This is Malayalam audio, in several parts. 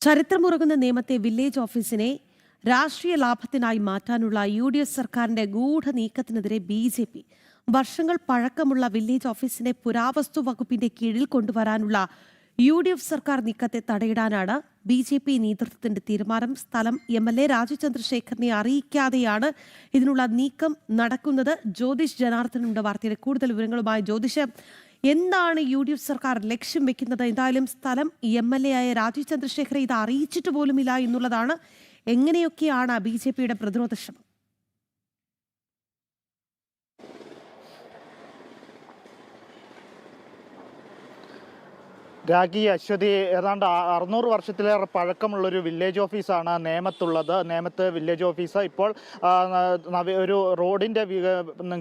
ചരിത്രമുറങ്ങുന്ന നിയമത്തെ വില്ലേജ് ഓഫീസിനെ രാഷ്ട്രീയ ലാഭത്തിനായി മാറ്റാനുള്ള UDF സർക്കാരിന്റെ ഗൂഢനീക്കത്തിനെതിരെ BJP വർഷങ്ങൾ പഴക്കമുള്ള വില്ലേജ് ഓഫീസിനെ പുരാവസ്തു വകുപ്പിന്റെ കീഴിൽ കൊണ്ടുവരാനുള്ള UDF സർക്കാർ നീക്കത്തെ തടയിടാനാണ് BJP നേതൃത്വത്തിന്റെ തീരുമാനം. സ്ഥലം MLA രാജീവ് ചന്ദ്രശേഖരനെ അറിയിക്കാതെയാണ് ഇതിനുള്ള നീക്കം നടക്കുന്നത്. ജ്യോതിഷ് ജനാർദ്ദനുണ്ട് വാർത്തയുടെ കൂടുതൽ വിവരങ്ങളുമായി. ജ്യോതിഷ്, എന്താണ് UDF സർക്കാർ ലക്ഷ്യം വെക്കുന്നത്? എന്തായാലും സ്ഥലം MLA ആയ രാജീവ് ചന്ദ്രശേഖരെ ഇത് അറിയിച്ചിട്ട് പോലുമില്ല എന്നുള്ളതാണ്. എങ്ങനെയൊക്കെയാണ് BJPയുടെ പ്രതിരോധ ശ്രമം? രാഖി അശ്വതി, ഏതാണ്ട് 600 വർഷത്തിലേറെ പഴക്കമുള്ളൊരു വില്ലേജ് ഓഫീസാണ് നേമത്തുള്ളത്. നേമത്ത് വില്ലേജ് ഓഫീസ് ഇപ്പോൾ ഒരു റോഡിൻ്റെ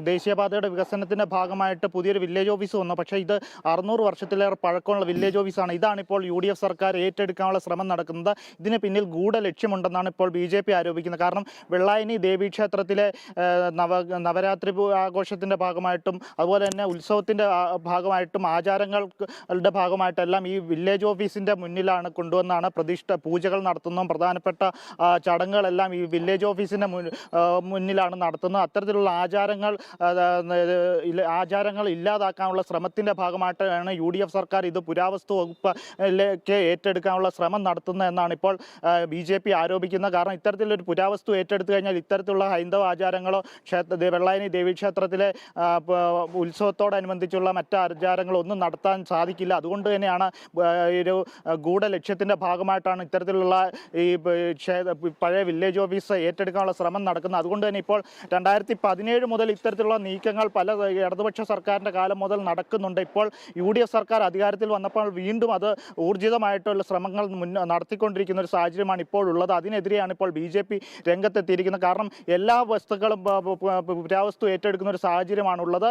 ദേശീയപാതയുടെ വികസനത്തിൻ്റെ ഭാഗമായിട്ട് പുതിയൊരു വില്ലേജ് ഓഫീസ് വന്നു. പക്ഷേ ഇത് 600 വർഷത്തിലേറെ പഴക്കമുള്ള വില്ലേജ് ഓഫീസാണ്. ഇതാണ് ഇപ്പോൾ UDF സർക്കാർ ഏറ്റെടുക്കാനുള്ള ശ്രമം നടക്കുന്നത്. ഇതിന് പിന്നിൽ ഗൂഢലക്ഷ്യമുണ്ടെന്നാണ് ഇപ്പോൾ BJP ആരോപിക്കുന്നത്. കാരണം വെള്ളായണി ദേവീക്ഷേത്രത്തിലെ നവരാത്രി ആഘോഷത്തിൻ്റെ ഭാഗമായിട്ടും അതുപോലെ തന്നെ ഉത്സവത്തിൻ്റെ ഭാഗമായിട്ടും ആചാരങ്ങളുടെ ഭാഗമായിട്ടെല്ലാം ഈ വില്ലേജ് ഓഫീസിൻ്റെ മുന്നിലാണ് കൊണ്ടുവന്നാണ് പൂജകൾ നടത്തുന്നതും പ്രധാനപ്പെട്ട ചടങ്ങുകളെല്ലാം ഈ വില്ലേജ് ഓഫീസിൻ്റെ മുന്നിലാണ് നടത്തുന്നത്. അത്തരത്തിലുള്ള ആചാരങ്ങൾ ഇല്ലാതാക്കാനുള്ള ശ്രമത്തിൻ്റെ ഭാഗമായിട്ടാണ് UDF സർക്കാർ ഇത് പുരാവസ്തു വകുപ്പിലേക്ക് ഏറ്റെടുക്കാനുള്ള ശ്രമം നടത്തുന്നത് എന്നാണ് ഇപ്പോൾ BJP ആരോപിക്കുന്നത്. കാരണം ഇത്തരത്തിലൊരു പുരാവസ്തു ഏറ്റെടുത്തു കഴിഞ്ഞാൽ ഇത്തരത്തിലുള്ള ഹൈന്ദവ ആചാരങ്ങളോ വെള്ളായണി ദേവീക്ഷേത്രത്തിലെ ഉത്സവത്തോടനുബന്ധിച്ചുള്ള മറ്റ് ആചാരങ്ങളോ ഒന്നും നടത്താൻ സാധിക്കില്ല. അതുകൊണ്ട് തന്നെയാണ് ഒരു ഗൂഢലക്ഷ്യത്തിൻ്റെ ഭാഗമായിട്ടാണ് ഇത്തരത്തിലുള്ള ഈ പഴയ വില്ലേജ് ഓഫീസ് ഏറ്റെടുക്കാനുള്ള ശ്രമം നടക്കുന്നത്. അതുകൊണ്ട് തന്നെ ഇപ്പോൾ 2017 മുതൽ ഇത്തരത്തിലുള്ള നീക്കങ്ങൾ പല ഇടതുപക്ഷ സർക്കാരിൻ്റെ കാലം മുതൽ നടക്കുന്നുണ്ട്. ഇപ്പോൾ UDF സർക്കാർ അധികാരത്തിൽ വന്നപ്പോൾ വീണ്ടും അത് ഊർജിതമായിട്ടുള്ള ശ്രമങ്ങൾ നടത്തിക്കൊണ്ടിരിക്കുന്ന ഒരു സാഹചര്യമാണ് ഇപ്പോൾ ഉള്ളത്. അതിനെതിരെയാണ് ഇപ്പോൾ BJP രംഗത്തെത്തിയിരിക്കുന്നത്. കാരണം എല്ലാ വസ്തുക്കളും പുരാവസ്തു ഏറ്റെടുക്കുന്ന ഒരു സാഹചര്യമാണുള്ളത്.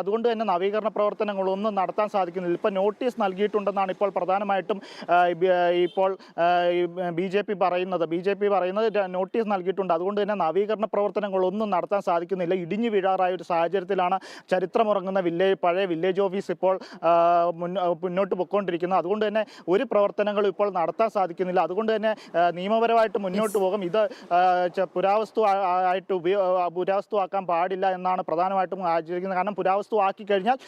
അതുകൊണ്ട് തന്നെ നവീകരണ പ്രവർത്തനങ്ങളൊന്നും നടത്താൻ സാധിക്കുന്നില്ല. ഇപ്പോൾ നോട്ടീസ് നൽകിയിട്ടുണ്ടെന്നാണ് ഇപ്പോൾ പ്രധാനമായിട്ടും ഇപ്പോൾ BJP പറയുന്നത് നോട്ടീസ് നൽകിയിട്ടുണ്ട്. അതുകൊണ്ട് തന്നെ നവീകരണ പ്രവർത്തനങ്ങളൊന്നും നടത്താൻ സാധിക്കുന്നില്ല. ഇടിഞ്ഞു വീഴാറായ ഒരു സാഹചര്യത്തിലാണ് ചരിത്രമുറങ്ങുന്ന പഴയ വില്ലേജ് ഓഫീസ് ഇപ്പോൾ മുന്നോട്ട് പോയിക്കൊണ്ടിരിക്കുന്നത്. അതുകൊണ്ട് തന്നെ ഒരു പ്രവർത്തനങ്ങളും ഇപ്പോൾ നടത്താൻ സാധിക്കുന്നില്ല. അതുകൊണ്ട് തന്നെ നിയമപരമായിട്ട് മുന്നോട്ട് പോകും. ഇത് പുരാവസ്തു ആക്കാൻ പാടില്ല എന്നാണ് പ്രധാനമായിട്ടും ആചരിക്കുന്നത്. കാരണം പുരാവസ്തു ആക്കി കഴിഞ്ഞാൽ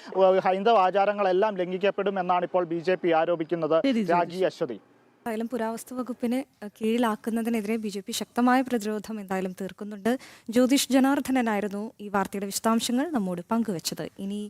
ഹൈന്ദവ ആചാരങ്ങളെല്ലാം ലംഘിക്കപ്പെടും എന്നാണ് ഇപ്പോൾ BJP ആരോപിക്കുന്നത്. രാഖി അശ്വതി, എന്തായാലും പുരാവസ്തു വകുപ്പിനെ കീഴിലാക്കുന്നതിനെതിരെ BJP ശക്തമായ പ്രതിരോധം എന്തായാലും തീർക്കുന്നുണ്ട്. ജ്യോതിഷ് ജനാർദ്ദനായിരുന്നു ഈ വാർത്തയുടെ വിശദാംശങ്ങൾ നമ്മോട് പങ്കുവച്ചത്. ഇനി